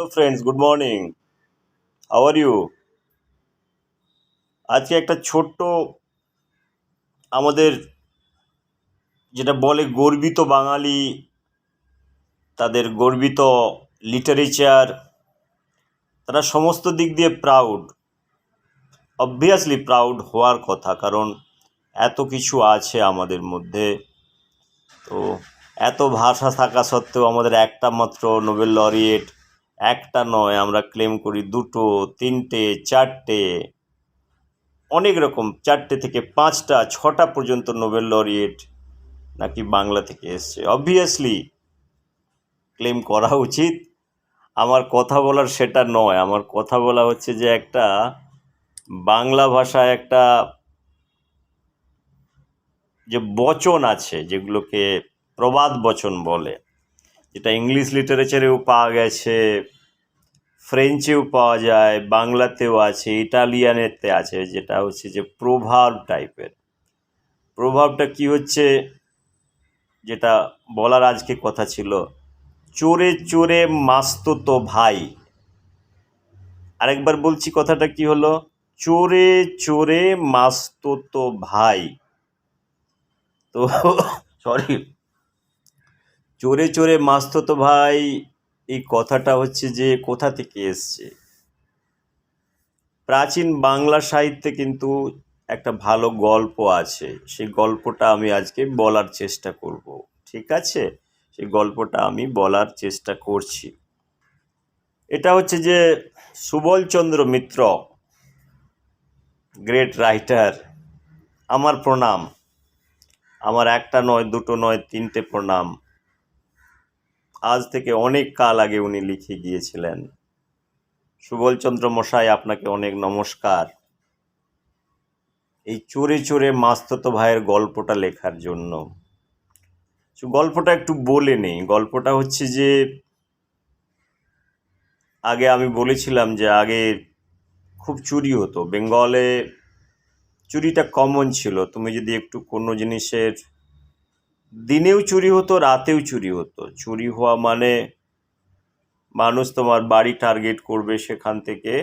Hello friends, good morning. How are you? আজকে একটা ছোট্ট আমাদের যেটা বলে গর্বিত বাঙালি, তাদের গর্বিত লিটারেচার, তারা সমস্ত দিক দিয়ে প্রাউড, অবভিয়াসলি প্রাউড হওয়ার কথা, কারণ এত কিছু আছে আমাদের মধ্যে। তো এত ভাষা থাকা সত্ত্বেও আমাদের একটা মাত্র নোবেল লরিয়েট, একটা নয়, আমরা ক্লেম করি দুটো, তিনটে, চারটে, অনেক রকম, 4টে থেকে 5টা 6টা পর্যন্ত নোবেল লরিয়েট নাকি বাংলা থেকে এসছে। অবভিয়াসলি ক্লেম করা উচিত। আমার কথা বলার সেটা নয়, আমার কথা বলা হচ্ছে যে একটা বাংলা ভাষায় একটা যে বচন আছে, যেগুলোকে প্রবাদ বচন বলে, যেটা ইংলিশ লিটারেচারেও পাওয়া গেছে, ফ্রেঞ্চেও পাওয়া যায়, বাংলাতেও আছে, ইটালিয়ানেতে আছে, যেটা হচ্ছে যে প্রভাব টাইপের। প্রভাবটা কি হচ্ছে, যেটা বলার আজকে কথা ছিল, চোরে চোরে মাসতুতো ভাই। আরেকবার বলছি, কথাটা কি হলো, চোরে চোরে মাসতুতো ভাই। তো সরি, চোরে চোরে মাসতুতো ভাই, এই কথাটা হচ্ছে যে কোথা থেকে এসছে? প্রাচীন বাংলা সাহিত্যে কিন্তু একটা ভালো গল্প আছে, সেই গল্পটা আমি আজকে বলার চেষ্টা করব। ঠিক আছে, সেই গল্পটা আমি বলার চেষ্টা করছি। এটা হচ্ছে যে সুবলচন্দ্র মিত্র, গ্রেট রাইটার, আমার প্রণাম। আমার একটা নয়, দুটো নয়, 3টে প্রণাম। আজ থেকে অনেক কাল আগে উনি লিখে গিয়েছিলেন। সুবলচন্দ্র মশাই, আপনাকে অনেক নমস্কার এই চোরে চোরে মাসতুতো ভাইয়ের গল্পটা লেখার জন্য। গল্পটা একটু বলে নেই। গল্পটা হচ্ছে যে, আগে আমি বলেছিলাম যে আগে খুব চুরি হতো বেঙ্গলে। চুরিটা কমন ছিল। তুমি যদি একটু কোনো জিনিসের, দিনেও চুরি হতো, রাতেও চুরি হতো। চুরি হওয়া মানে মানুষ তোমার বাড়ি টার্গেট করবে, সেখান থেকে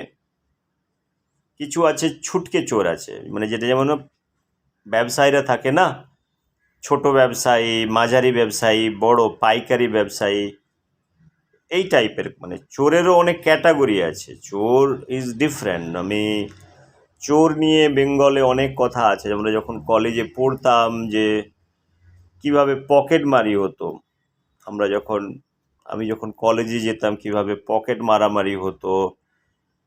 কিছু আছে ছুটকে চোর আছে, মানে যেটা যেমন ব্যবসায়ীরা থাকে না, ছোট ব্যবসায়ী, মাঝারি ব্যবসায়ী, বড় পাইকারি ব্যবসায়ী, এই টাইপের। মানে চোরেরও অনেক ক্যাটাগরি আছে, চোর ইজ ডিফারেন্ট। আমি চোর নিয়ে বেঙ্গলে অনেক কথা আছে। আমরা যখন কলেজে পড়তাম যে কিভাবে পকেট মারি হতো, আমি যখন কলেজে যেতাম কিভাবে পকেট মারামারি হতো,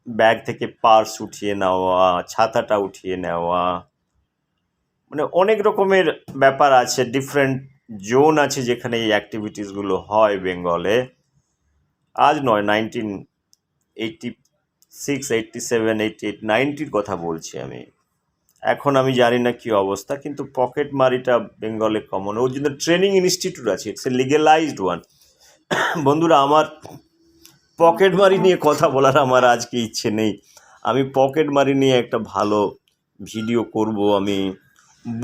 ব্যাগ থেকে পার্স উঠিয়ে নেওয়া, ছাতাটা উঠিয়ে নেওয়া, মানে অনেক রকমের ব্যাপার আছে। ডিফারেন্ট জোন আছে যেখানে এই অ্যাক্টিভিটিসগুলো হয় বেঙ্গলে। আজ নয়, 1986, 87, 88, 90-র কথা বলছি আমি। এখন আমি জানি না কি অবস্থা, কিন্তু পকেট মারিটা বেঙ্গলে কমন। ওর জন্য ট্রেনিং ইনস্টিটিউট আছে, ইটস এ লিগেলাইজড ওয়ান। বন্ধুরা, আমার পকেট মারি নিয়ে কথা বলার আমার আজকে ইচ্ছে নেই। আমি পকেট মারি নিয়ে একটা ভালো ভিডিও করব। আমি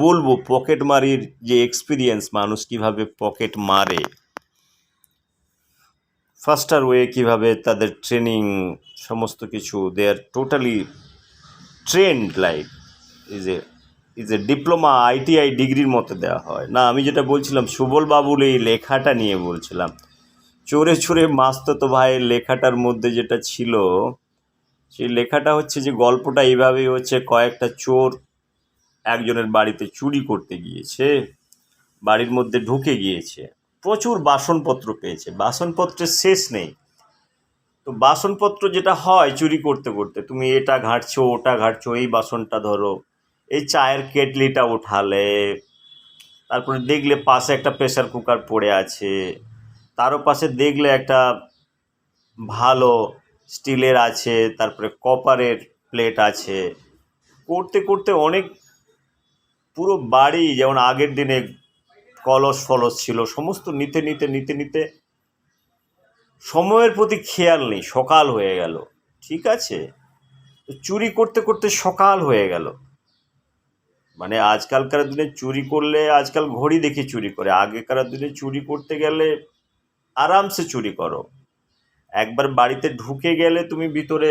বলবো পকেট মারির যে এক্সপিরিয়েন্স, মানুষ কিভাবে পকেট মারে, ফাস্টার ওয়ে কীভাবে তাদের ট্রেনিং, সমস্ত কিছু, they are totally trained, like is a diploma, ITI ডিগ্রির মতো দেওয়া হয় না। আমি যেটা বলছিলাম সুবল বাবুর এই লেখাটা নিয়ে বলছিলাম, চোরে চোরে মাসতুতো ভাইয়ের লেখাটার মধ্যে যেটা ছিল, সেই লেখাটা হচ্ছে যে গল্পটা এইভাবেই হচ্ছে, কয়েকটা চোর একজনের বাড়িতে চুরি করতে গিয়েছে, বাড়ির মধ্যে ঢুকে গিয়েছে, প্রচুর বাসনপত্র পেয়েছে, বাসনপত্রের শেষ নেই। তো বাসনপত্র যেটা হয় চুরি করতে করতে, তুমি এটা ঘাঁটছো, ওটা ঘাঁটছো, এই বাসনটা ধরো, এই চায়ের কেটলিটা উঠালে, তারপরে দেখলে পাশে একটা প্রেসার কুকার পড়ে আছে, তারও পাশে দেখলে একটা ভালো স্টিলের আছে, তারপরে কপারের প্লেট আছে। করতে করতে অনেক, পুরো বাড়ি, যেমন আগের দিনে কলস ফলস ছিল, সমস্ত নিতে নিতে নিতে নিতে সময়ের প্রতি খেয়াল নেই, সকাল হয়ে গেল। ঠিক আছে, চুরি করতে করতে সকাল হয়ে গেল। মানে আজকালকার দিনে চুরি করলে, আজকাল ঘড়ি দেখে চুরি করে, আগেকার দিনে চুরি করতে গেলে আরামসে চুরি করো। একবার বাড়িতে ঢুকে গেলে তুমি ভিতরে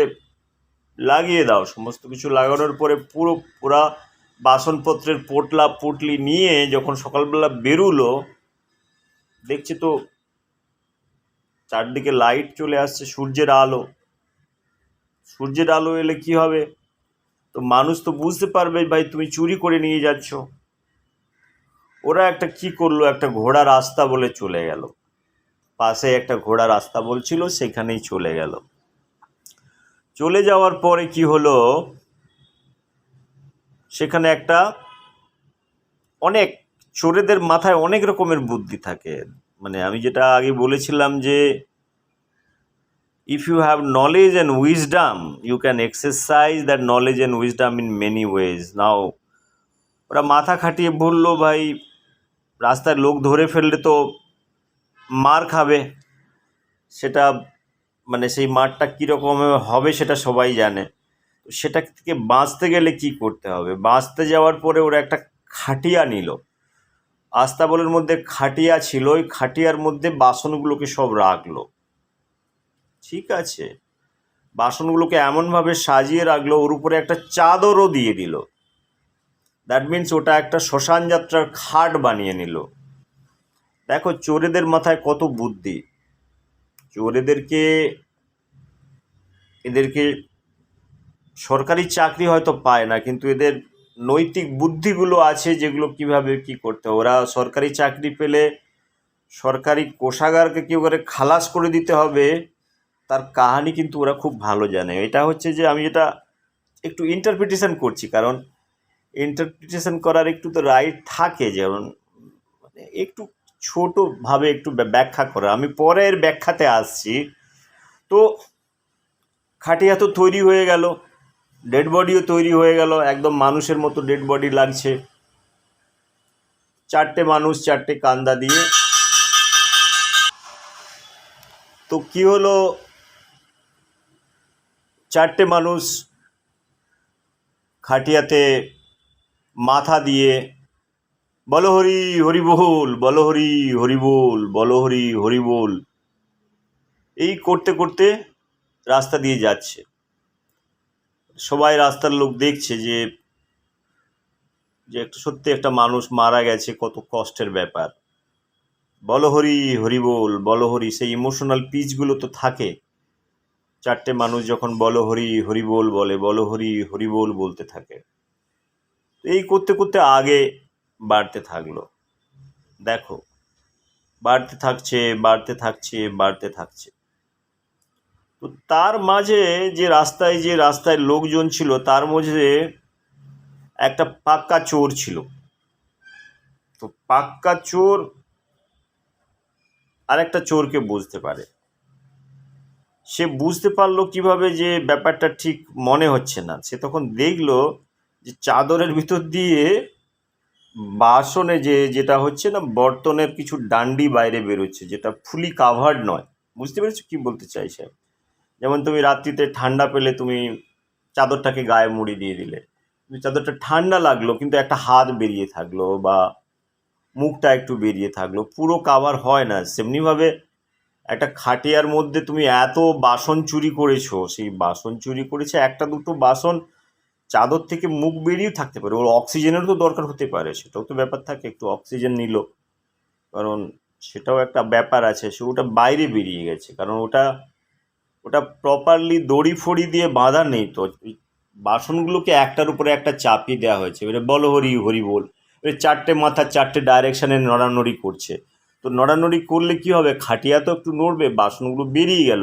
লাগিয়ে দাও, সমস্ত কিছু লাগানোর পরে পুরা বাসনপত্রের পোটলা পুটলি নিয়ে যখন সকালবেলা বেরুলো, দেখছি তো চারদিকে লাইট চলে আসছে, সূর্যের আলো এলে কি হবে, তো মানুষ তো বুঝতে পারবে ভাই তুমি চুরি করে নিয়ে যাচ্ছ। ওরা একটা কি করলো, একটা ঘোড়া রাস্তা বলে চলে গেল, পাশে একটা ঘোড়া রাস্তা বলছিল, সেখানেই চলে গেল। চলে যাওয়ার পরে কি হলো, সেখানে একটা অনেক চোরেদের মাথায় অনেক রকমের বুদ্ধি থাকে। মানে আমি যেটা আগে বলেছিলাম যে if you have knowledge and wisdom you can exercise that knowledge and wisdom in many ways. Now ওরা মাথা খাটিয়ে বললো ভাই রাস্তায় লোক ধরে ফেললে তো মার খাবে, সেটা মানে সেই মারটা কীরকম হবে সেটা সবাই জানে। তো সেটা থেকে বাঁচতে গেলে কি করতে হবে, বাঁচতে যাওয়ার পরে ওরা একটা খাটিয়া নিল, আস্তাবলের মধ্যে খাটিয়া ছিল, ওই খাটিয়ার মধ্যে বাসনগুলোকে সব রাখলো। ঠিক আছে, বাসনগুলোকে এমনভাবে সাজিয়ে রাখলো, ওর উপরে একটা চাদরও দিয়ে দিল। দ্যাট মিন্স ওটা একটা শ্মশান যাত্রার খাট বানিয়ে নিল। দেখো চোরেদের মাথায় কত বুদ্ধি। এদেরকে সরকারি চাকরি হয়তো পায় না, কিন্তু এদের নৈতিক বুদ্ধিগুলো আছে যেগুলো কিভাবে কি করতে। ওরা সরকারি চাকরি পেলে সরকারি কোষাগারকে কি করে খালাস করে দিতে হবে তার কাহিনী কিন্তু ওরা খুব ভালো জানে। এটা হচ্ছে যে আমি যেটা একটু ইন্টারপ্রিটেশন করছি, কারণ ইন্টারপ্রিটেশন করার একটু তো রাইট থাকে, যেমন মানে একটু ছোটোভাবে একটু ব্যাখ্যা করা, আমি পরের ব্যাখ্যাতে আসছি। তো খাটিয়া তো তৈরি হয়ে গেল, ডেড বডিও তৈরি হয়ে গেল, একদম মানুষের মতো ডেড বডি লাগছে, চারটে মানুষ চারটে কান্দা দিয়ে। তো কি হলো, চারটে মানুষ খাটিয়াতে মাথা দিয়ে বলো হরি হরি বল, বলো হরি হরি বল, বলো হরি হরি বল, এই করতে করতে রাস্তা দিয়ে যাচ্ছে। সবাই রাস্তার লোক দেখছে যে একটা সত্যি একটা মানুষ মারা গেছে, কত কষ্টের ব্যাপার। বলো হরি হরি বল, বলো হরি, সেই ইমোশনাল পিচগুলো তো থাকে। চারটে মানুষ যখন বলো হরি হরি বল বলে, বলো হরি হরি বল বলতে থাকে, এই করতে করতে আগে বাড়তে থাকলো। দেখো বাড়তে থাকছে বাড়তে থাকছে বাড়তে থাকছে। তো তার মাঝে যে রাস্তায় লোকজন ছিল, তার মধ্যে একটা পাক্কা চোর ছিল। তো পাক্কা চোর আর একটা চোরকে বুঝতে পারে। সে বুঝতে পারলো কিভাবে যে ব্যাপারটা ঠিক মনে হচ্ছে না। সে তখন দেখলো যে চাদরের ভিতর দিয়ে বাসনে যেটা হচ্ছে না, বর্তনের কিছু ডান্ডি বাইরে বেরোচ্ছে, যেটা ফুলি কাভার্ড নয়। বুঝতে পেরেছো কি বলতে চাইছে? যেমন তুমি রাত্রিতে ঠান্ডা পেলে তুমি চাদরটাকে গায়ে মুড়ি দিয়ে দিলে, চাদরটা ঠান্ডা লাগলো কিন্তু একটা হাত বেরিয়ে থাকলো বা মুখটা একটু বেরিয়ে থাকলো, পুরো কাভার হয় না। সেমনিভাবে একটা খাটিয়ার মধ্যে তুমি এত বাসন চুরি করেছো, সেই বাসন চুরি করেছে একটা দুটো বাসন চাদর থেকে মুখ বেরিয়েও থাকতে পারে, ওর অক্সিজেনেরও তো দরকার হতে পারে, সেটাও তো ব্যাপার থাকে। একটু অক্সিজেন নিল, কারণ সেটাও একটা ব্যাপার আছে। সে ওটা বাইরে বেরিয়ে গেছে, কারণ ওটা প্রপারলি দড়ি ফড়ি দিয়ে বাঁধা নেই। তো বাসনগুলোকে একটার উপরে একটা চাপিয়ে দেওয়া হয়েছে। এবারে বলো হরি হরি বল, এবারে চারটে মাথা চারটে ডাইরেকশানে নড়ানড়ি করছে। তো নড়ানড়ি করলে কি হবে, খাটিয়া তো একটু নড়বে, বাসনগুলো বেরিয়ে গেল।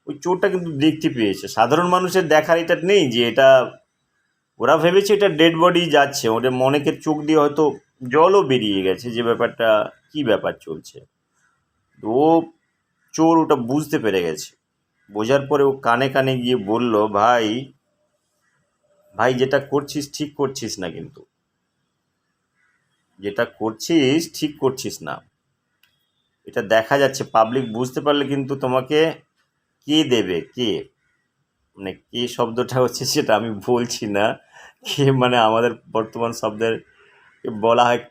ওই চোরটা কিন্তু দেখতে পেয়েছে, সাধারণ মানুষের দেখার এটা নেই যে এটা, ওরা ভেবেছে এটা ডেড বডি যাচ্ছে, ওদের মনেকের চোখ দিয়ে হয়তো জলও বেরিয়ে গেছে, যে ব্যাপারটা কি ব্যাপার চলছে। তো ও চোর ওটা বুঝতে পেরে গেছে। বোঝার পরে ও কানে কানে গিয়ে বলল, ভাই ভাই যেটা করছিস ঠিক করছিস না, কিন্তু যেটা করছিস ঠিক করছিস না, এটা দেখা যাচ্ছে, পাবলিক বুঝতে পারলে কিন্তু তোমাকে কে দেবে, কে মানে কে শব্দটা হচ্ছে সেটা আমি বলছি না, কে মানে আমাদের বর্তমান শব্দের বলা হয়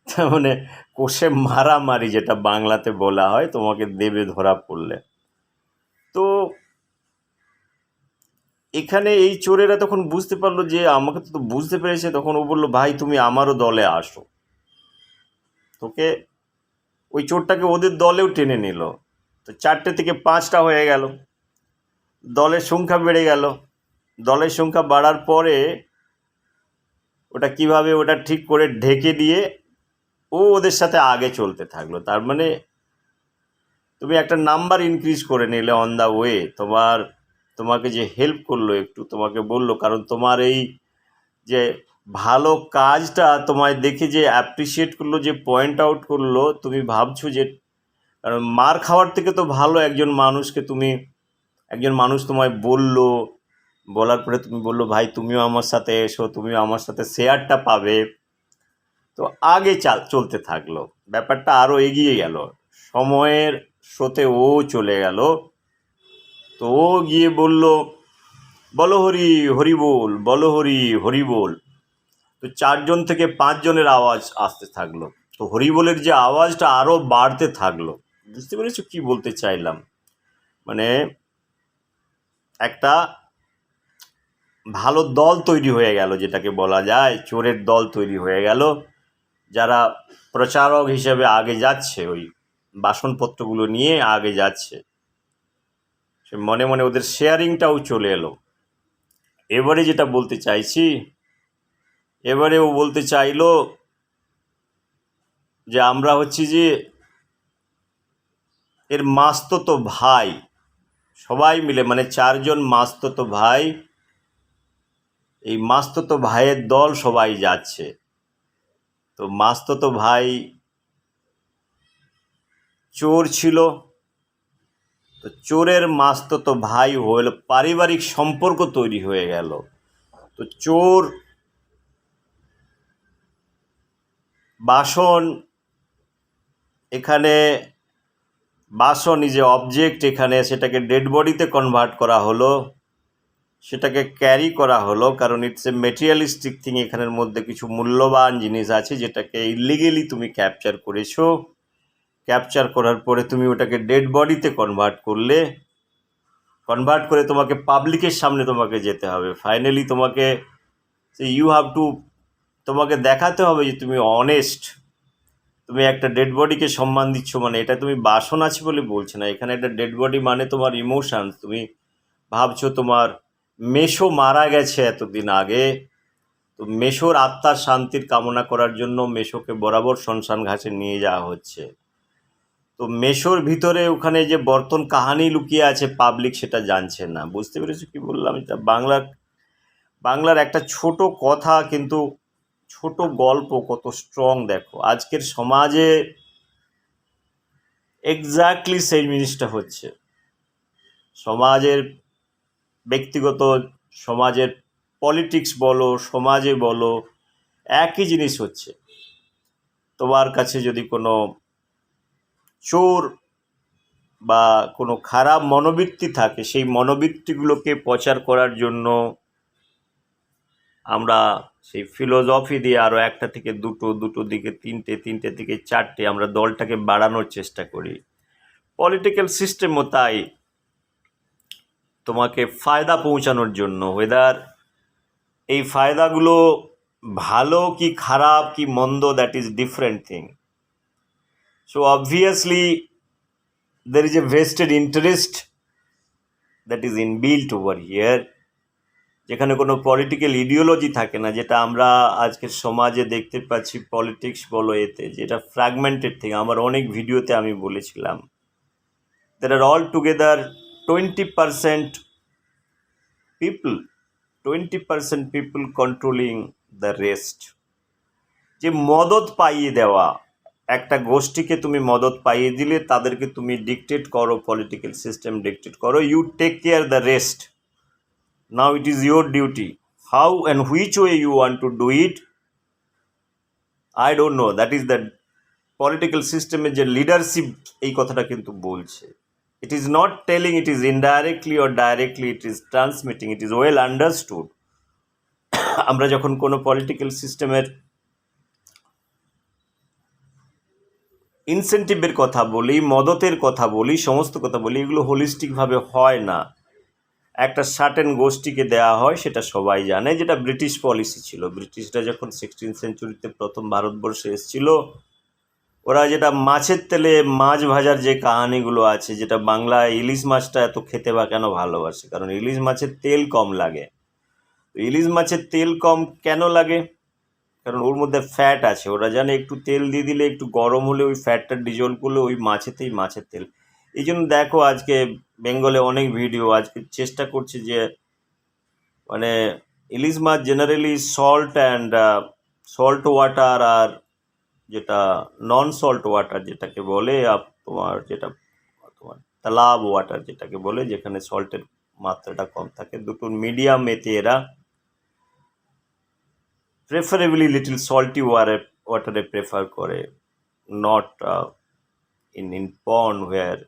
তার মানে কষে মারামারি, যেটা বাংলাতে বলা হয়, তোমাকে দেবে ধরা পড়লে। তো এখানে এই চোরেরা তখন বুঝতে পারলো যে আমাকে তো বুঝতে পেরেছে, তখন ও বললো, ভাই তুমি আমারও দলে আসো। তোকে ওই চোরটাকে ওদের দলেও টেনে নিল। তো 4টে থেকে 5টা হয়ে গেল, দলের সংখ্যা বেড়ে গেল। দলের সংখ্যা বাড়ার পরে ওটা কিভাবে ওটা ঠিক করে ঢেকে দিয়ে ও ওদের সাথে আগে চলতে থাকলো। তার মানে তুমি একটা নাম্বার ইনক্রিজ করে নিলে অন দ্য ওয়ে। তোমাকে যে হেল্প করলো, একটু তোমাকে বললো, কারণ তোমার এই যে ভালো কাজটা তোমায় দেখে যে অ্যাপ্রিসিয়েট করলো, যে পয়েন্ট আউট করলো, তুমি ভাবছো যে, কারণ মার খাওয়ার থেকে তো ভালো একজন মানুষ তোমায় বললো, বলার পরে তুমি বললো, ভাই তুমিও আমার সাথে এসো, তুমিও আমার সাথে শেয়ারটা পাবে। তো আগে চলতে থাকলো, ব্যাপারটা আরও এগিয়ে গেল। সময়ের স্রোতে ও চলে গেল। তো ও গিয়ে বলল, বলো হরি হরি বল, বলো হরি হরি বল। তো 4জন থেকে 5জনের আওয়াজ আসতে থাকলো। তো হরিবোলের যে আওয়াজটা আরও বাড়তে থাকলো। বুঝতে পেরেছো কি বলতে চাইলাম? মানে একটা ভালো দল তৈরি হয়ে গেল, যেটাকে বলা যায় চোরের দল তৈরি হয়ে গেল, যারা প্রচারক হিসেবে আগে যাচ্ছে, ওই বাসনপত্রগুলো নিয়ে আগে যাচ্ছে। সে মনে মনে ওদের শেয়ারিংটাও চলে এলো। এবারে যেটা বলতে চাইছি, এবারে ও বলতে চাইলো যে আমরা হচ্ছি যে এর মাসতো ভাই, সবাই মিলে, মানে 4জন মাসতো ভাই, এই মাসতো ভাইয়ের দল সবাই যাচ্ছে। তো মাসতো ভাই চোর ছিল। তো চোরের মাসতো ভাই হলো, পারিবারিক সম্পর্ক তৈরি হয়ে গেল। তো চোর বাসন, এখানে বাসন ইজ এ অবজেক্ট, এখানে সেটাকে ডেড বডিতে কনভার্ট করা হলো, সেটাকে ক্যারি করা হলো, কারণ ইটস এ মেটেরিয়ালিস্টিক থিং। এখানের মধ্যে কিছু মূল্যবান জিনিস আছে, যেটাকে ইলিগেলি তুমি ক্যাপচার করেছো। ক্যাপচার করার পরে তুমি ওটাকে ডেড বডিতে কনভার্ট করে তোমাকে পাবলিকের সামনে তোমাকে যেতে হবে। ফাইনালি তোমাকে তোমাকে দেখাতে হবে যে তুমি অনেস্ট। তুমি একটা ডেড বডিকে সম্মান দিচ্ছ, মানে এটা তুমি বাসন আছে বলে বলছো না। এখানে একটা ডেড বডি মানে তোমার ইমোশনস। তুমি ভাবছো তোমার মেশো মারা গেছে এতদিন আগে, তো মেশোর আত্মার শান্তির কামনা করার জন্য মেশোকে বরাবর শ্মশান ঘাটে নিয়ে যাওয়া হচ্ছে। তো মেশোর ভিতরে ওখানে যে বর্তন কাহানি লুকিয়ে আছে, পাবলিক সেটা জানছে না। বুঝতে পেরেছো কি বললাম? এটা বাংলার একটা ছোট কথা, কিন্তু ছোট গল্প কত স্ট্রং। দেখো আজকের সমাজে এক্স্যাক্টলি সেই জিনিসটা হচ্ছে। সমাজের ব্যক্তিগত, সমাজের পলিটিক্স বলো, সমাজে বলো, একই জিনিস হচ্ছে। তোমার কাছে যদি কোনো চোর বা কোনো খারাপ মনোবৃত্তি থাকে, সেই মনোবৃত্তিগুলোকে প্রচার করার জন্য আমরা সেই ফিলোসফি দিয়ে আরও 1টা থেকে 2টো, 2টো দিকে 3টে, 3টে থেকে 4টে আমরা দলটাকে বাড়ানোর চেষ্টা করি। পলিটিক্যাল সিস্টেমও তাই, তোমাকে ফায়দা পৌঁছানোর জন্য। ওয়েদার এই ফায়দাগুলো ভালো কি খারাপ কি মন্দ, that is different thing. So obviously there is a vested interest that is inbuilt over here, যেখানে কোনো পলিটিক্যাল ইডিওলজি থাকে না, যেটা আমরা আজকের সমাজে দেখতে পাচ্ছি। পলিটিক্স বলো, এতে যেটা ফ্র্যাগমেন্টেড থেকে, আমার অনেক ভিডিওতে আমি বলেছিলাম, there are all together 20% people, 20% people controlling the rest। যে মদত পাইয়ে দেওয়া, একটা গোষ্ঠীকে তুমি মদত পাইয়ে দিলে, তাদেরকে তুমি ডিকটেট করো, পলিটিক্যাল সিস্টেম ডিকটেট করো, you take care the rest. Now it is your duty, how and which way you want to do it, I don't know. That is the political সিস্টেমের যে লিডারশিপ, এই কথাটা কিন্তু বলছে। It is not telling, it is indirectly or directly it is transmitting, it is well understood. আমরা যখন কোনো political সিস্টেমের ইনসেন্টিভের কথা বলি, মদতের কথা বলি, সমস্ত কথা বলি, এগুলো হোলিস্টিকভাবে হয় না। একটা সার্টেন গোষ্ঠীকে দেওয়া হয়, সেটা সবাই জানে, যেটা ব্রিটিশ পলিসি ছিল। ব্রিটিশরা যখন 16th সেঞ্চুরিতে প্রথম ভারতবর্ষে এসেছিল, ওরা যেটা মাছের তেলে মাছ ভাজার যে কাহানিগুলো আছে, যেটা বাংলায় ইলিশ মাছটা এত খেতে বা কেন ভালোবাসে, কারণ ইলিশ মাছের তেল কম লাগে। তো ইলিশ মাছের তেল কম কেন লাগে? কারণ ওর মধ্যে ফ্যাট আছে। ওরা জানে একটু তেল দিয়ে দিলে, একটু গরম হলে ওই ফ্যাটটা ডিজলভ করলে ওই মাছেতেই মাছের তেল। এই জন্য দেখো আজকে বেঙ্গলে অনেক ভিডিও আজকে চেষ্টা করছে যে মানে ইলিশ মাছ generally salt and salt water, আর যেটা নন সল্ট ওয়াটার যেটাকে বলে তোমার, যেটা তোমার তালাব ওয়াটার যেটাকে বলে, যেখানে সল্টের মাত্রাটা কম থাকে, দুটোর মিডিয়াম এতে এরা প্রেফারেবলি লিটল সল্টি ওয়াটারে প্রেফার করে, not in pond where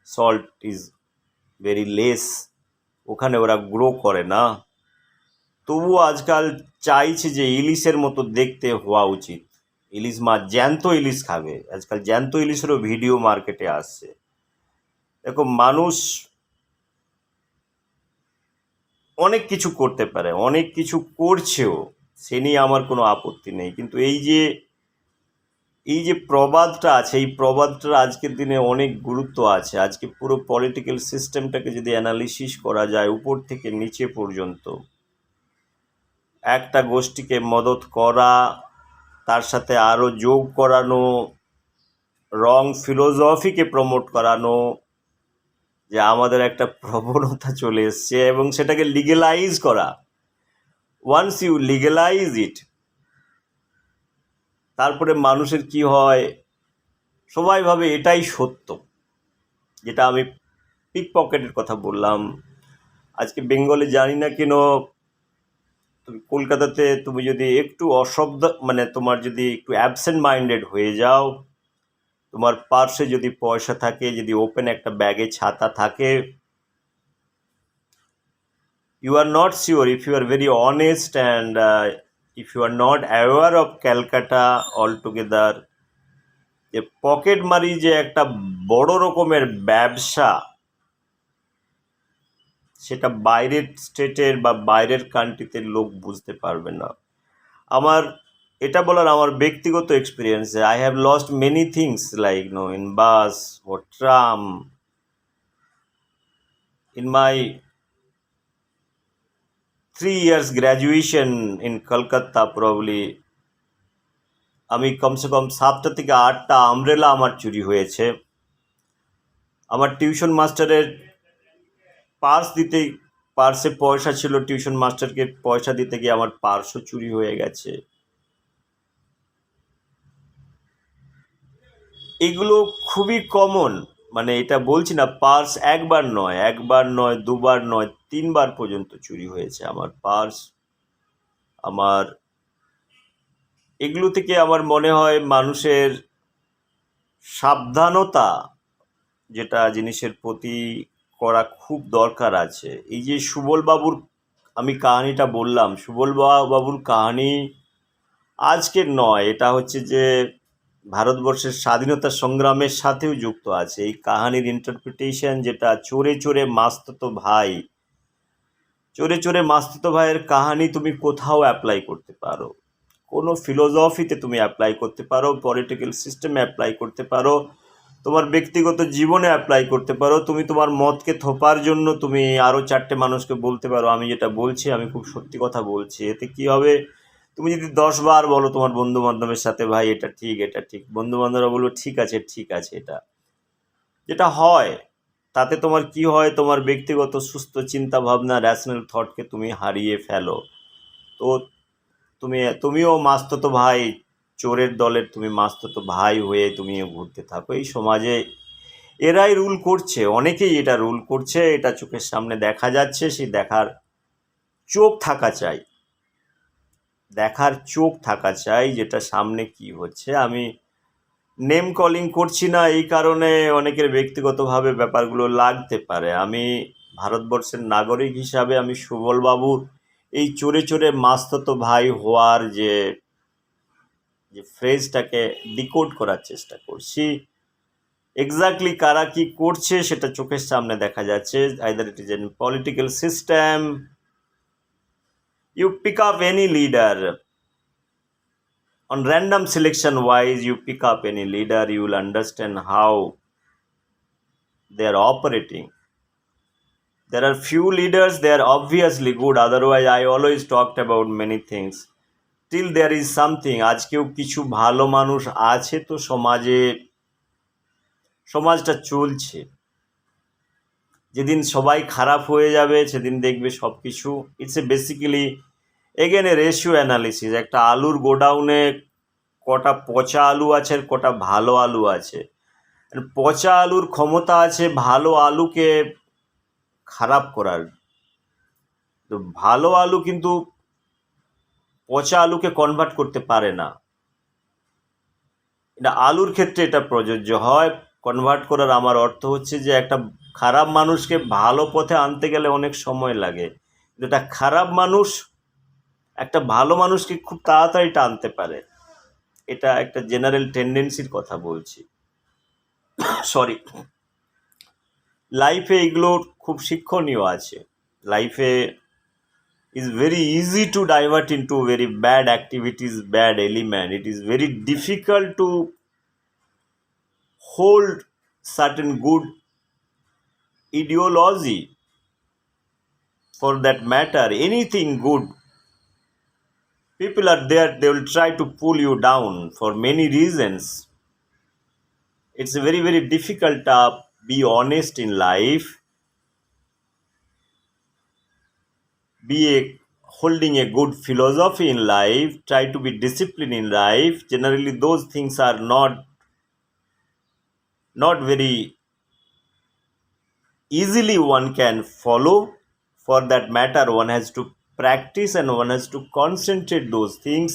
salt is very less, ওখানে ওরা গ্রো করে না। তবুও আজকাল চাইছে যে ইলিশের মতো দেখতে হওয়া উচিত। ইলিশ মাছ, জ্যান্ত ইলিশ খাবে। আজকাল জ্যান্ত ইলিশেরও ভিডিও মার্কেটে আসছে। দেখো, মানুষ অনেক কিছু করতে পারে, অনেক কিছু করছেও, সে নিয়ে আমার কোনো আপত্তি নেই, কিন্তু এই যে প্রবাদটা আছে, এই প্রবাদটার আজকের দিনে অনেক গুরুত্ব আছে। আজকে পুরো পলিটিক্যাল সিস্টেমটাকে যদি অ্যানালিসিস করা যায় উপর থেকে নিচে পর্যন্ত, একটা গোষ্ঠীকে মদত করা, তার সাথে আরও যোগ করানো, রং ফিলোসফিকে প্রমোট করানো, যে আমাদের একটা প্রবণতা চলে এসছে, এবং সেটাকে লিগেলাইজ করা। ওয়ান্স ইউ লিগেলাইজ ইট, তারপরে মানুষের কি হয়, সবাই ভাবে এটাই সত্য। যেটা আমি পিক পকেটের কথা বললাম, আজকে বেঙ্গলে জানি না কেন, তুমি কলকাতাতে তুমি যদি একটু অশব্দ, মানে তোমার যদি একটু অ্যাবসেন্ট মাইন্ডেড হয়ে যাও, তোমার পার্সে যদি পয়সা থাকে, যদি ওপেন একটা ব্যাগে ছাতা থাকে, you are not sure, if you are very honest and if you are not aware of Calcutta altogether, যে পকেট মারি যে একটা বড় রকমের ব্যবসা, সেটা বাইরের স্টেটের বা বাইরের কান্ট্রিতে লোক বুঝতে পারবে না। আমার এটা বলার আমার ব্যক্তিগত এক্সপিরিয়েন্সে, I have lost many things like in bus or tram, in my 3 years graduation in Kolkata probably, আমি কমসে কম 7টা থেকে 8টা আমব্রেলা আমার চুরি হয়েছে। আমার টিউশন মাস্টারের পার্সে পয়সা ছিল, টিউশন মাস্টারকে পয়সা দিতে গিয়ে আমার পার্সও চুরি হয়ে গেছে। এগুলো খুবই কমন, মানে এটা বলছি না, পার্স একবার নয়, দুবার নয়, 3বার পর্যন্ত চুরি হয়েছে আমার পার্স। আমার এগুলো থেকে আমার মনে হয় মানুষের সাবধানতা, যেটা জিনিসের প্রতি করা খুব দরকার আছে। এই যে সুবল বাবুর আমি কাহানিটা বললাম, সুবল বাবুর কাহানি আজকের নয়, এটা হচ্ছে যে ভারতবর্ষের স্বাধীনতা সংগ্রামের সাথেও যুক্ত আছে। এই কাহানির ইন্টারপ্রিটেশন, যেটা চোরে চোরে মাস্তুতো ভাইয়ের কাহানি তুমি কোথাও অ্যাপ্লাই করতে পারো, কোনো ফিলোসফিতে তুমি অ্যাপ্লাই করতে পারো, পলিটিক্যাল সিস্টেমে অ্যাপ্লাই করতে পারো, তোমার ব্যক্তিগত জীবনে অ্যাপ্লাই করতে পারো। তুমি তোমার মতকে থোপার জন্য তুমি আরও 4টে মানুষকে বলতে পারো, আমি যেটা বলছি আমি খুব সত্যি কথা বলছি। এতে কি হবে, তুমি যদি 10বার বলো তোমার বন্ধু বান্ধবের সাথে, ভাই এটা ঠিক, বন্ধু বান্ধবরা বলবো ঠিক আছে, এটা যেটা হয়, তাতে তোমার কি হয়, তোমার ব্যক্তিগত সুস্থ চিন্তা ভাবনা, র্যাশনাল থটকে তুমি হারিয়ে ফেলো। তো তুমিও মাস্তুতো ভাই, চোরের দলের তুমি মাস্তুতো ভাই হয়ে তুমিও ঘুরতে থাকো এই সমাজে। এরাই রুল করছে, অনেকেই এটা রুল করছে, এটা চোখের সামনে দেখা যাচ্ছে। সেই দেখার চোখ থাকা চাই, যেটা সামনে কি হচ্ছে। আমি নেম কলিং করছি না এই কারণে অনেকের ব্যক্তিগতভাবে ব্যাপারগুলো লাগতে পারে। আমি ভারতবর্ষের নাগরিক হিসাবে আমি সুবলবাবুর এই চোরে চোরে মাস্তুতো ভাই হওয়ার যে যে ফ্রেজটাকে ডিকোড করার চেষ্টা করছি। এক্স্যাক্টলি কারা কি করছে সেটা চোখের সামনে দেখা যাচ্ছে। Either it is an political system, you pick up any leader on random selection wise, you pick up any leader, you will understand how they are operating. There are few leaders, they are obviously good, otherwise I always talked about many things. Till there is something, আজকেও কিছু ভালো মানুষ আছে তো সমাজটা চলছে। যেদিন সবাই খারাপ হয়ে যাবে সেদিন দেখবে সব কিছু, it's a basically again A ratio analysis. একটা আলুর গোডাউনে কটা পচা আলু আছে আর কটা ভালো আলু আছে। পচা আলুর ক্ষমতা আছে ভালো আলুকে খারাপ করার, তো ভালো আলু কিন্তু পচা আলুকে কনভার্ট করতে পারে না। এটা আলুর ক্ষেত্রে এটা প্রযোজ্য হয়। কনভার্ট করার আমার অর্থ হচ্ছে যে একটা খারাপ মানুষকে ভালো পথে আনতে গেলে অনেক সময় লাগে, কিন্তু একটা খারাপ মানুষ একটা ভালো মানুষকে খুব তাড়াতাড়ি টানতে পারে। এটা একটা জেনারেল টেন্ডেন্সির কথা বলছি। সরি, লাইফে এগুলো খুব শিক্ষণীয় আছে। লাইফে is very easy to divert into very bad activities, bad element. It is very difficult to hold certain good ideology. For that matter, anything good, people are there, they will try to pull you down for many reasons. It's very, very difficult to be honest in life, holding a good philosophy in life, try to be disciplined in life. Generally, those things are not very easily one can follow. For that matter, one has to practice and one has to concentrate those things.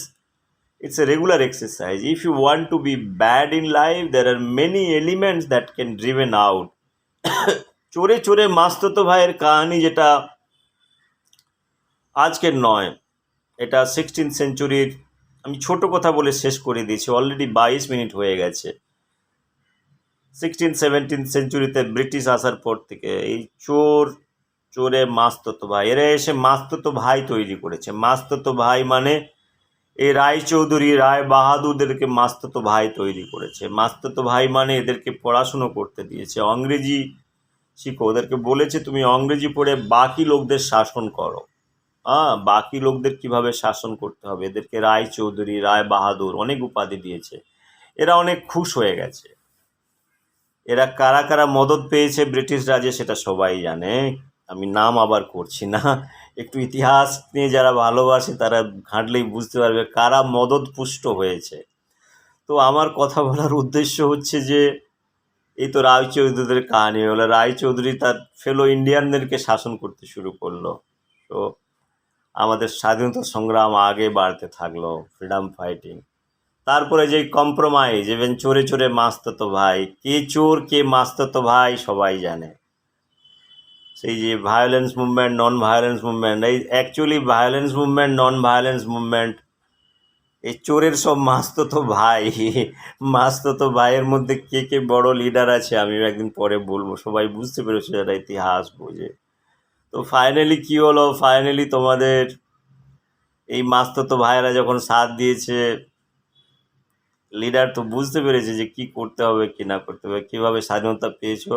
It's a regular exercise. If you want to be bad in life, there are many elements that can driven out. চোরে চোরে মাস্ততো ভাইয়ের কাহিনী, যেটা আজকের নয়, এটা 16th সেঞ্চুরির। আমি ছোট কথা বলে শেষ করে দিয়েছি, অলরেডি 22 মিনিট হয়ে গেছে। 16th-17th সেঞ্চুরিতে ব্রিটিশ আসার পর থেকে এই চোরে মাস্ততো ভাই, এরা এসে মাস্ততো ভাই তৈরি করেছে। মাস্ততো ভাই মানে এই রায়চৌধুরী, রায় বাহাদুরদেরকে মাস্ততো ভাই তৈরি করেছে। মাস্ততো ভাই মানে এদেরকে পড়াশুনো করতে দিয়েছে, ইংরেজি শিখো। ওদেরকে বলেছে তুমি ইংরেজি পড়ে বাকি লোকদের শাসন করো। বাকি লোকদের কিভাবে শাসন করতে হবে, এদেরকে রায়চৌধুরী, রায় বাহাদুর অনেক উপাধি দিয়েছে। এরা অনেক খুশ হয়ে গেছে। এরা কারা কারা মদত পেয়েছে ব্রিটিশ রাজে সেটা সবাই জানে, আমি নাম আবার করছি না। একটু ইতিহাস নিয়ে যারা ভালোবাসে তারা ঘাঁটলেই বুঝতে পারবে কারা মদত পুষ্ট হয়েছে। তো আমার কথা বলার উদ্দেশ্য হচ্ছে যে এই তো রায়চৌধুরীদের কাহিনী হলো, রায়চৌধুরী তার ফেলো ইন্ডিয়ানদেরকে শাসন করতে শুরু করলো। তো আমাদের স্বাধীনতা সংগ্রাম আগে বাড়তে থাকলো, ফ্রিডম ফাইটিং। তারপরে যে কম্প্রোমাইজ, ইভেন চোরে চোরে মাস্ততো ভাই, কে চোর কে মাস্ততো ভাই সবাই জানে। সেই যে violence movement, non violence movement, এই actually violence movement, non violence movement, এই চোরের সব মাস্ততো ভাই। মাস্ততো ভাইয়ের মধ্যে কে কে বড় লিডার আছে আমি একদিন পরে বলবো, সবাই বুঝতে পেরেছে যারা ইতিহাস বোঝে। তো ফাইনালি কি হলো, ফাইনালি তোমাদের এই মাস্ততো ভাইয়েরা যখন সাথ দিয়েছে, লিডার তো বুঝতে পেরেছে যে কি করতে হবে কি না করতে হবে, কীভাবে স্বাধীনতা পেয়েছো,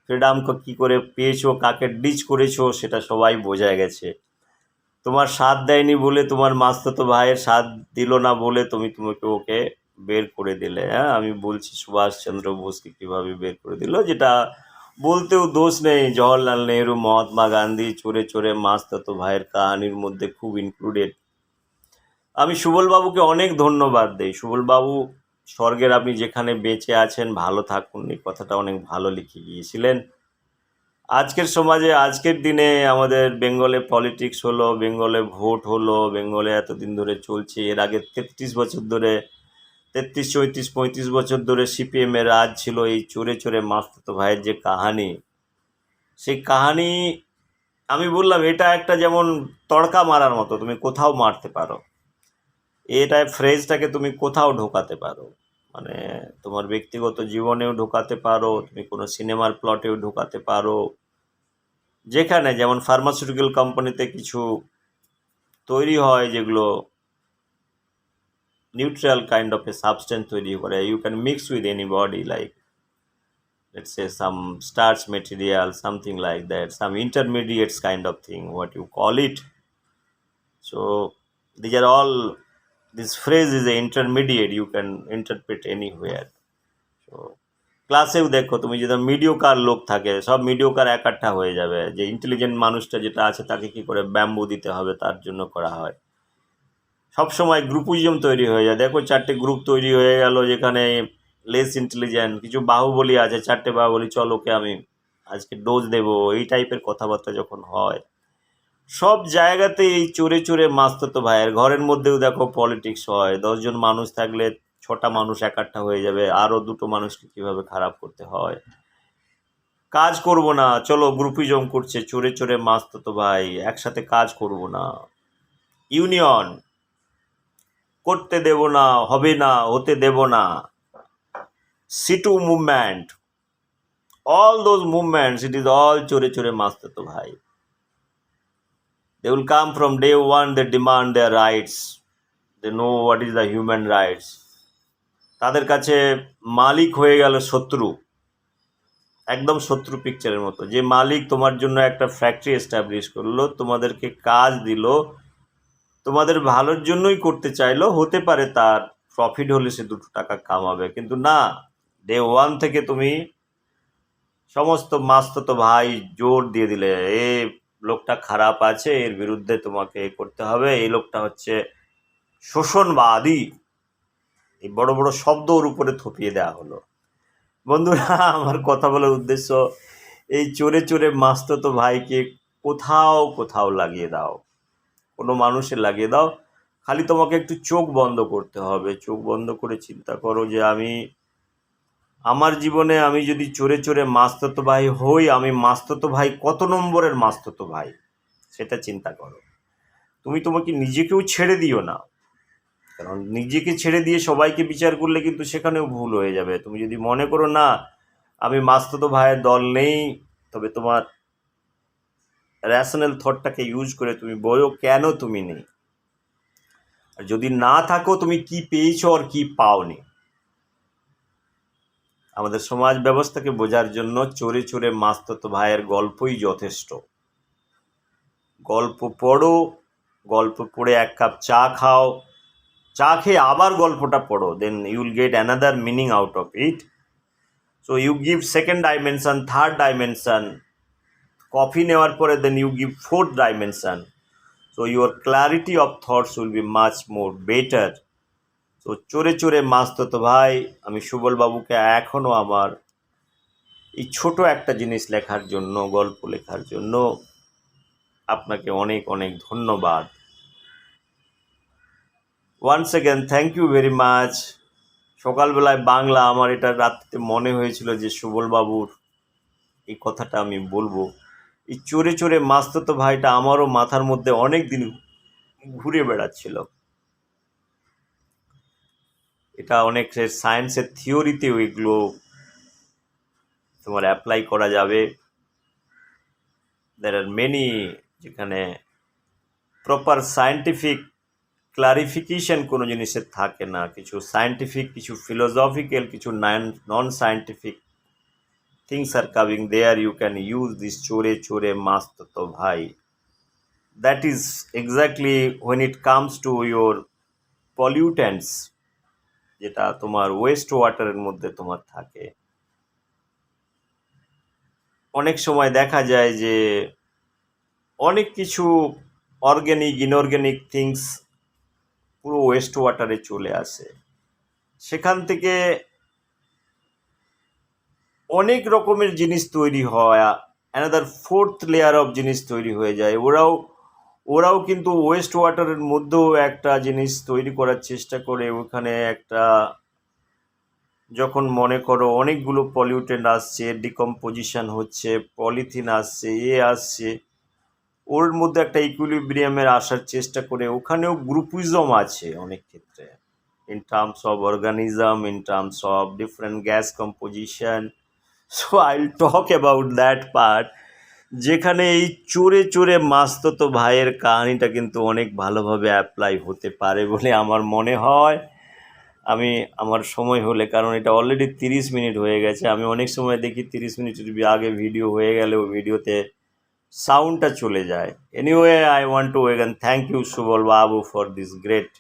ফ্রিডাম কী করে পেয়েছো, কাকে ডিচ করেছো সেটা সবাই বোঝা গেছে। তোমার সাথ দেয়নি বলে, তোমার মাস্ততো ভাইয়ের সাথ দিল না বলে তোমাকে ওকে বের করে দিলে। আমি বলছি সুভাষচন্দ্র বোসকে কীভাবে বের করে দিল, যেটা বলতেও দোষ নেই। জওহরলাল নেহরু, মহাত্মা গান্ধী চোরে চোরে মাস্ততো ভাইয়ের কাহিনীর মধ্যে খুব ইনক্লুডেড। আমি সুবলবাবুকে অনেক ধন্যবাদ দিই। সুবলবাবু স্বর্গের আপনি যেখানে বেঁচে আছেন ভালো থাকুন, এই কথাটা অনেক ভালো লিখে গিয়েছিলেন। আজকের সমাজে, আজকের দিনে আমাদের বেঙ্গলে পলিটিক্স হলো, বেঙ্গলে ভোট হলো, বেঙ্গলে এতদিন ধরে চলছে। এর আগে 33 বছর ধরে, 33, 34, 35 বছর ধরে সিপিএমের রাজ ছিল। এই চোরে চোরে মাস্ততো ভাইয়ের যে কাহানি, সেই কাহানি আমি বললাম এটা একটা যেমন তড়কা মারার মতো, তুমি কোথাও মারতে পারো। এটা ফ্রেজটাকে তুমি কোথাও ঢোকাতে পারো, মানে তোমার ব্যক্তিগত জীবনেও ঢোকাতে পারো, তুমি কোনো সিনেমার প্লটেও ঢোকাতে পারো, যেখানে যেমন ফার্মাসিউটিক্যাল কোম্পানিতে কিছু তৈরি হয় যেগুলো neutral kind of a substance তৈরি করে, you can mix with any body, like let's say some starch material, something like that, some intermediates kind of thing, what you call it. So these are all, this phrase is a intermediate, you can interpret anywhere. So ক্লাসেও দেখো তুমি, যদি mediocre লোক থাকে, সব mediocre একাট্টা হয়ে যাবে, যে ইন্টেলিজেন্ট মানুষটা যেটা আছে তাকে কি করে ব্যাম্বু দিতে হবে তার জন্য করা হয়। সব সময় গ্রুপিজম তৈরি হয়ে যায়, দেখো 4টে গ্রুপ তৈরি হয়ে গেল, যেখানে লেস ইন্টেলিজেন্ট কিছু বাহুবলী আছে, 4টে বাহুবলী, চল ওকে আমি আজকে ডোজ দেবো, এই টাইপের কথাবার্তা যখন হয়, সব জায়গাতে এই চোরে চোরে মাস্তাতো ভাইয়ের ঘরের মধ্যেও দেখো পলিটিক্স হয়। 10জন মানুষ থাকলে 6টা মানুষ একাট্টা হয়ে যাবে, আরও 2টো মানুষকে কিভাবে খারাপ করতে হয়। কাজ করব না, চলো গ্রুপিজম করছে, চোরে চোরে মাস্তাতো ভাই, একসাথে কাজ করব না, ইউনিয়ন করতে দেব না, হবে না, হতে দেব না, সিটু movement, all those movements, it is all চোরে চোরে মাস্তাতো ভাই। They will come from day one, they demand their rights, they know what is the human rights. তাদের কাছে মালিক হয়ে গেল শত্রু, একদম শত্রু পিকচারের মতো। যে মালিক তোমার জন্য একটা ফ্যাক্টরি এস্টাবলিশ করলো, তোমাদেরকে কাজ দিল, তোমাদের ভালোর জন্যই করতে চাইলো, হতে পারে তার প্রফিট হলে সে 2 টাকা কামাবে, কিন্তু না, ডে ওয়ান থেকে তুমি সমস্ত মাস্তাতো ভাই জোর দিয়ে দিলে, এ লোকটা খারাপ আছে, এর বিরুদ্ধে তোমাকে করতে হবে, এই লোকটা হচ্ছে শোষণবাদী, এই বড় বড় শব্দ ওর উপরে থপিয়ে দেওয়া হলো। বন্ধুরা, আমার কথা বলার উদ্দেশ্য, এই চোরে চোরে মাস্তাতো ভাইকে কোথাও কোথাও লাগিয়ে দাও, কোনো মানুষের লাগিয়ে দাও। খালি তোমাকে একটু চোখ বন্ধ করতে হবে, চোখ বন্ধ করে চিন্তা করো যে আমি আমার জীবনে আমি যদি চোরে চোরে মাস্তাতো ভাই হই, আমি মাস্তাতো ভাই কত নম্বরের মাস্তাতো ভাই, সেটা চিন্তা করো। তুমি তোমাকে নিজেকেও ছেড়ে দিও না, কারণ নিজেকে ছেড়ে দিয়ে সবাইকে বিচার করলে কিন্তু সেখানেও ভুল হয়ে যাবে। তুমি যদি মনে করো না আমি মাস্তাতো ভাইয়ের দল নেই, তবে তোমার র্যাশনাল থটটাকে ইউজ করে তুমি বলো কেন তুমি নেই, আর যদি না থাকো তুমি কি পেয়েছো আর কি পাওনি। আমাদের সমাজ ব্যবস্থাকে বোঝার জন্য চোরে চোরে মাস্তাতো ভাইয়ের গল্পই যথেষ্ট। গল্প পড়ো, গল্প পড়ে 1 কাপ চা খাও, চা খেয়ে আবার গল্পটা পড়ো, then you will get another meaning out of it. So you give second dimension, third dimension, coffee নেওয়ার পরে then you give fourth dimension. So your clarity of thoughts will be much more better. তো চোরে চোরে মাস্তাতো ভাই, আমি সুবল বাবুকে এখনও আমার এই ছোট একটা জিনিস লেখার জন্য, গল্প লেখার জন্য আপনাকে অনেক অনেক ধন্যবাদ। Once again thank you very much. সকালবেলায় বাংলা, আমার এটা রাত্রিতে মনে হয়েছিল যে সুবল বাবুর এই কথাটা আমি বলবো। এই চোরে চোরে মাস্তাতো ভাইটা আমারও মাথার মধ্যে অনেক দিন ঘুরে বেড়াচ্ছিল। এটা অনেক সায়েন্সের থিওরিতেও এগুলো তোমার অ্যাপ্লাই করা যাবে। there are many, যেখানে প্রপার সায়েন্টিফিক ক্লারিফিকেশন কোনো জিনিসের থাকে না, কিছু সায়েন্টিফিক, কিছু ফিলোসফিক্যাল, কিছু নন scientific things are coming there, you can use this chore chore mastato bhai. That is exactly when it comes to your pollutants, যেটা তোমার ওয়েস্ট ওয়াটারের মধ্যে তোমার থাকে। অনেক সময় দেখা যায় যে অনেক কিছু অর্গ্যানিক ইনঅর্গ্যানিক থিংস পুরো ওয়েস্ট ওয়াটারে চলে আসে, সেখান থেকে অনেক রকমের জিনিস তৈরি হয়, অ্যানাদার ফোর্থ লেয়ার অফ জিনিস তৈরি হয়ে যায়। ওরাও কিন্তু ওয়েস্ট ওয়াটারের মধ্যেও একটা জিনিস তৈরি করার চেষ্টা করে। ওখানে একটা, যখন মনে করো অনেকগুলো পলিউটেন্ট আসছে, ডিকম্পোজিশন হচ্ছে, পলিথিন আসছে, আসছে, ওর মধ্যে একটা ইকুইলিব্রিয়ামের আসার চেষ্টা করে। ওখানেও গ্রুপিজম আছে অনেক ক্ষেত্রে, in terms of organism, in terms of different gas composition. So I will talk about that part, যেখানে এই চোরে চোরে মাসতুতো ভাইয়ের কাহিনীটা কিন্তু অনেক ভালোভাবে অ্যাপ্লাই হতে পারে বলে আমার মনে হয়। আমি আমার সময় হলে, কারণ এটা অলরেডি 30 মিনিট হয়ে গেছে, আমি অনেক সময় দেখি 30 মিনিটের আগে ভিডিও হয়ে গেলেও ভিডিওতে সাউন্ডটা চলে যায়। Anyway, I want to again thank you Subal Babu for this great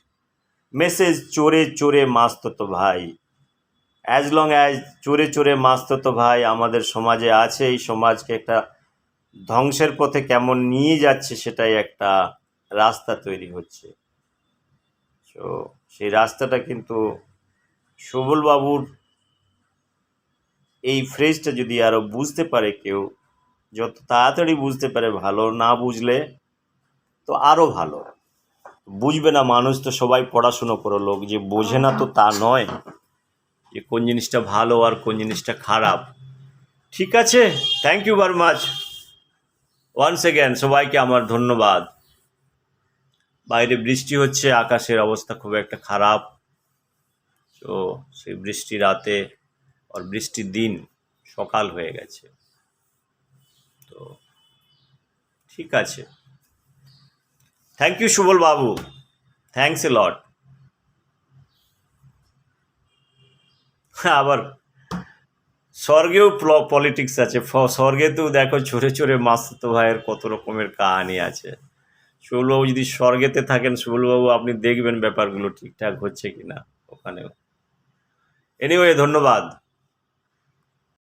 message. চোরে চোরে মাসতুতো ভাই, অ্যাজ লং অ্যাজ চোরে চোরে মাসতুতো ভাই আমাদের সমাজে আছে, এই সমাজকে একটা ধ্বংসের পথে কেমন নিয়ে যাচ্ছে সেটাই একটা রাস্তা তৈরি হচ্ছে। তো সেই রাস্তাটা কিন্তু সুবলবাবুর এই ফ্রেজটা যদি আরও বুঝতে পারে কেউ, যত তাড়াতাড়ি বুঝতে পারে ভালো, না বুঝলে তো আরও ভালো। বুঝবে না মানুষ, তো সবাই পড়াশুনো করো লোক, যে বোঝে না তো তা নয় যে কোন জিনিসটা ভালো আর কোন জিনিসটা খারাপ। ঠিক আছে, thank you very much once again, সবাইকে আমার ধন্যবাদ। বাইরে বৃষ্টি হচ্ছে, আকাশের অবস্থা খুব একটা খারাপ। তো সেই বৃষ্টি রাতে আর বৃষ্টির দিন সকাল হয়ে গেছে। তো ঠিক আছে, thank you Subal Babu, thanks a লট। আবার স্বর্গেও পলিটিক্স আছে, স্বর্গেতেও দেখো চোরে চোরে মাসতুতো ভাইয়ের কত রকমের কাহিনী আছে। সুবলবাবু যদি স্বর্গেতে থাকেন, সুবলবাবু আপনি দেখবেন ব্যাপারগুলো ঠিকঠাক হচ্ছে কিনা ওখানেও। এনিওয়ে, ধন্যবাদ।